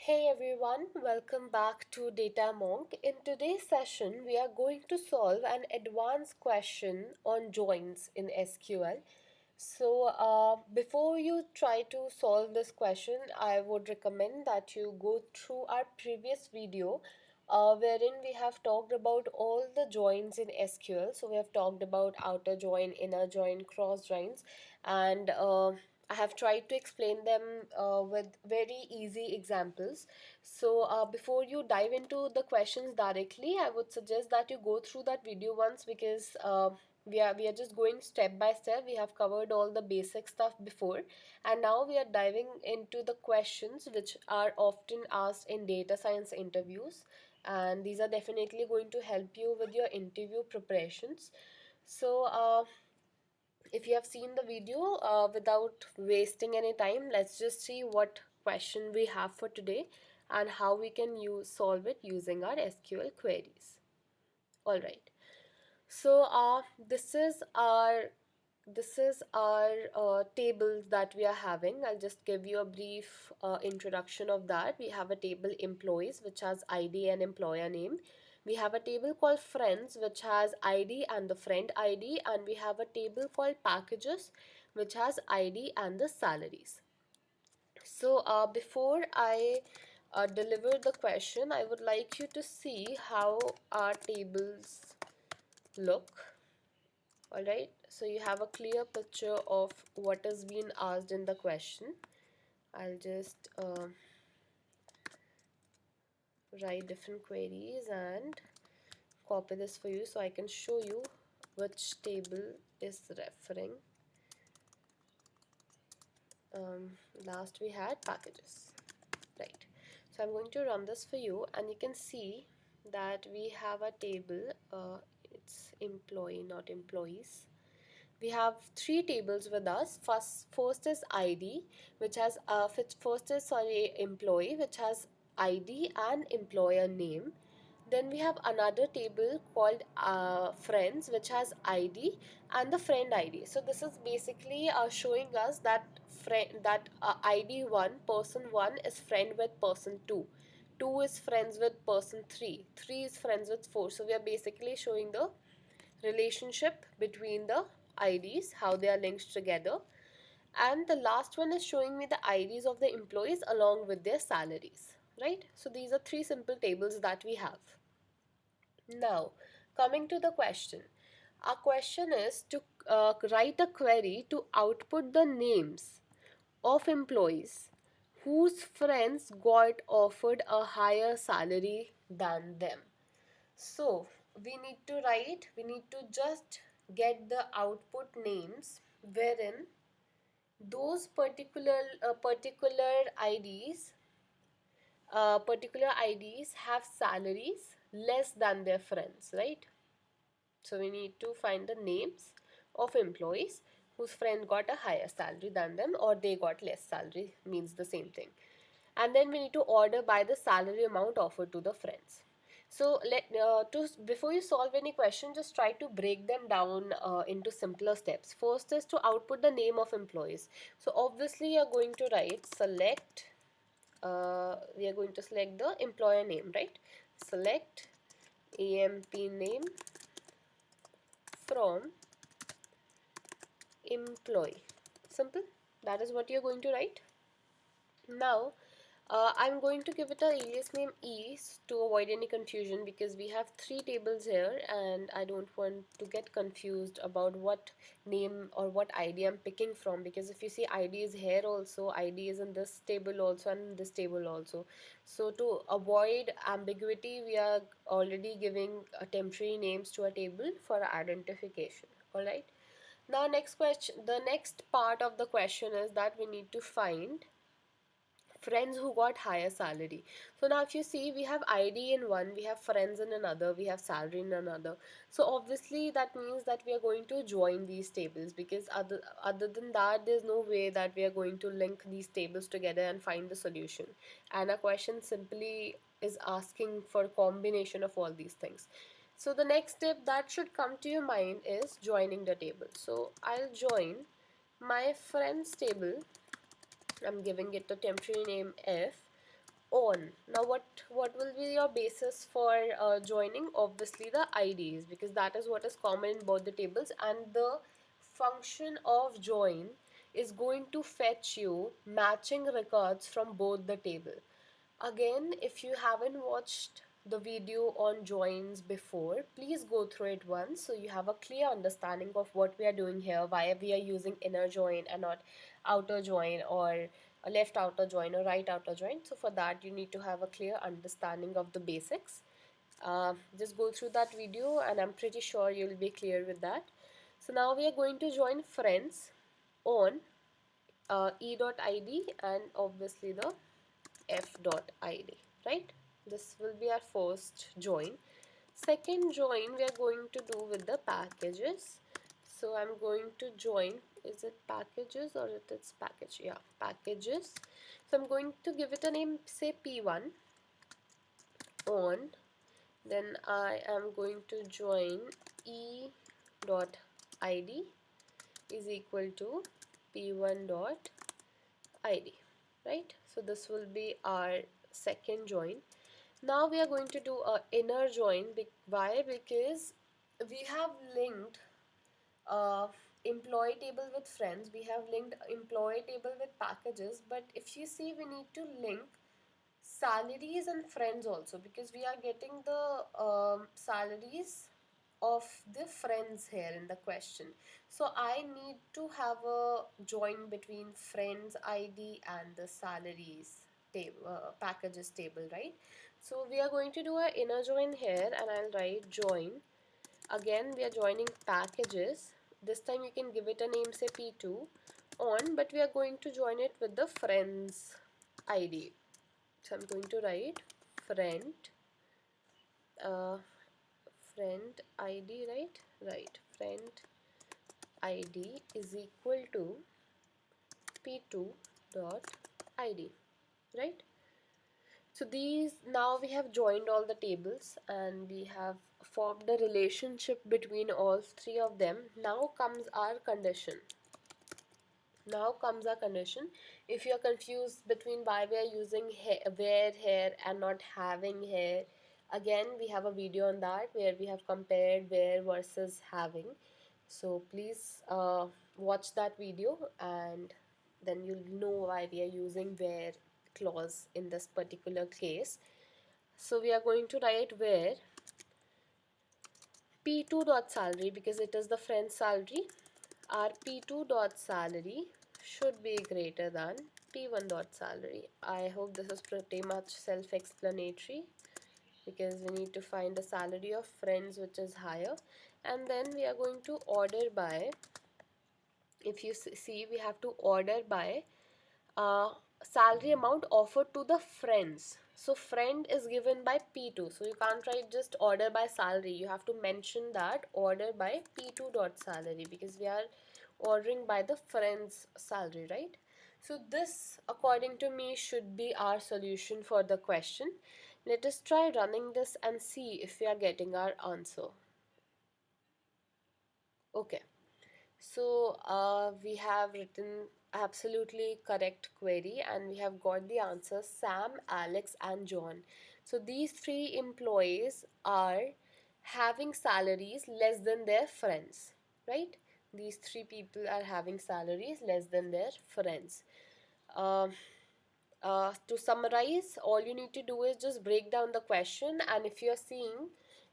Hey everyone, welcome back to Data Monk. In today's session, we are going to solve an advanced question on joins in SQL. Before you try to solve this question, I would recommend that you go through our previous video wherein we have talked about all the joins in SQL. So, we have talked about outer join, inner join, cross joins, and I have tried to explain them with very easy examples. Before you dive into the questions directly, I would suggest that you go through that video once because we are just going step by step. We have covered all the basic stuff before, and now we are diving into the questions which are often asked in data science interviews, and these are definitely going to help you with your interview preparations. So, if you have seen the video, without wasting any time, let's just see what question we have for today and how we can solve it using our SQL queries. All right. So this is our tables that we are having. I'll just give you a brief introduction of that. We have a table employees which has ID and employer name. We have a table called friends which has ID and the friend ID, and we have a table called packages which has ID and the salaries. Before I deliver the question, I would like you to see how our tables look. Alright, so you have a clear picture of what is being asked in the question. I'll just write different queries and copy this for you so I can show you which table is referring. Last we had packages, right? So I'm going to run this for you, and you can see that we have a table. It's employee, not employees. We have three tables with us. First is ID, which has first is employee, which has ID and employer name. Then we have another table called friends, which has ID and the friend ID. So this is basically showing us that ID one, person one is friend with person two. 2 is friends with person 3. 3 is friends with 4. So we are basically showing the relationship between the IDs, how they are linked together. And the last one is showing me the IDs of the employees along with their salaries, right? So these are three simple tables that we have. Now, coming to the question. Our question is to write a query to output the names of employees whose friends got offered a higher salary than them. So we need to just get the output names wherein those particular IDs have salaries less than their friends, right? So we need to find the names of employees whose friend got a higher salary than them, or they got less salary, means the same thing. And then we need to order by the salary amount offered to the friends. So before you solve any question, just try to break them down into simpler steps. First is to output the name of employees. So obviously you're going to write select. We are going to select the employer name, right? Select AMP name from employee. Simple. That is what you're going to write. Now, I'm going to give it a alias name E to avoid any confusion, because we have three tables here and I don't want to get confused about what name or what ID I'm picking from, because if you see ID is here also, ID is in this table also, and in this table also. So to avoid ambiguity, we are already giving temporary names to a table for identification. Alright. Now the next part of the question is that we need to find friends who got higher salary. So now if you see, we have ID in one, we have friends in another, we have salary in another. So obviously that means that we are going to join these tables, because other than that, there's no way that we are going to link these tables together and find the solution. And a question simply is asking for combination of all these things. So the next step that should come to your mind is joining the table. So I'll join my friends table. I'm giving it the temporary name F on. Now what will be your basis for joining? Obviously the IDs, because that is what is common in both the tables, and the function of join is going to fetch you matching records from both the table. Again, if you haven't watched the video on joins before, please go through it once so you have a clear understanding of what we are doing here, why we are using inner join and not outer join, or a left outer join or right outer join. So for that you need to have a clear understanding of the basics. Just go through that video and I'm pretty sure you'll be clear with that. So now we are going to join friends on e.id and obviously the f.id, right? This will be our first join. Second join we are going to do with the packages. So I'm going to join, is it packages or it is package? Yeah, packages. So I'm going to give it a name, say P1 on, then I am going to join e.id is equal to p1.id, right? So this will be our second join. Now we are going to do a inner join. Why? Because we have linked uh, employee table with friends, we have linked employee table with packages, but if you see we need to link salaries and friends also, because we are getting the salaries of the friends here in the question. So I need to have a join between friends ID and the salaries table, packages table, right? So we are going to do an inner join here and I'll write join. Again we are joining packages. This time you can give it a name, say P2 on, but we are going to join it with the friends ID. So I'm going to write friend uh, friend ID, right? Right, friend ID is equal to P2 dot ID, right? So these, now we have joined all the tables and we have formed a relationship between all three of them. Now comes our condition. If you are confused between why we are using where here and not having here, again we have a video on that where we have compared where versus having. So please watch that video and then you'll know why we are using where clause in this particular case. So we are going to write where P2 dot salary, because it is the friend's salary, our P2 dot salary should be greater than P1 dot salary. I hope this is pretty much self-explanatory, because we need to find the salary of friends which is higher, and then we are going to order by, if you see, we have to order by uh, salary amount offered to the friends. So friend is given by P2, so you can't write just order by salary, you have to mention that order by P2 dot salary, because we are ordering by the friend's salary, right? So this, according to me, should be our solution for the question. Let us try running this and see if we are getting our answer. Okay. So we have written absolutely correct query and we have got the answer Sam, Alex and John. So these three employees are having salaries less than their friends, right? These three people are having salaries less than their friends. Um to summarize, all you need to do is just break down the question, and if you're seeing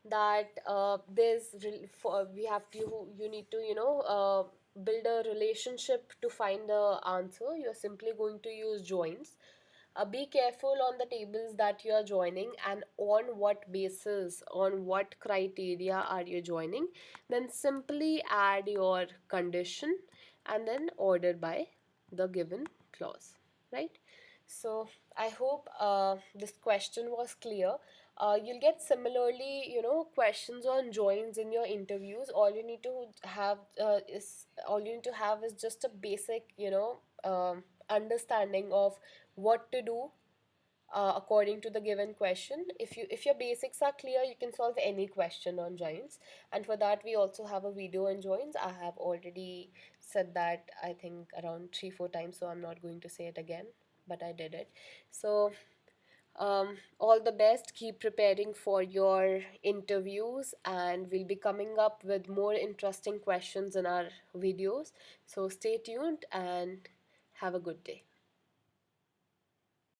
that we have to, you need to, build a relationship to find the answer, you're simply going to use joins. Be careful on the tables that you are joining and on what basis, on what criteria are you joining. Then simply add your condition and then order by the given clause, right? So I hope this question was clear. You'll get similarly, questions on joins in your interviews. All you need to have is just a basic, understanding of what to do according to the given question. If your basics are clear, you can solve any question on joins. And for that, we also have a video on joins. I have already said that, I think around 3-4 times, so I'm not going to say it again, but I did it. So All the best. Keep preparing for your interviews, and we'll be coming up with more interesting questions in our videos. So stay tuned and have a good day.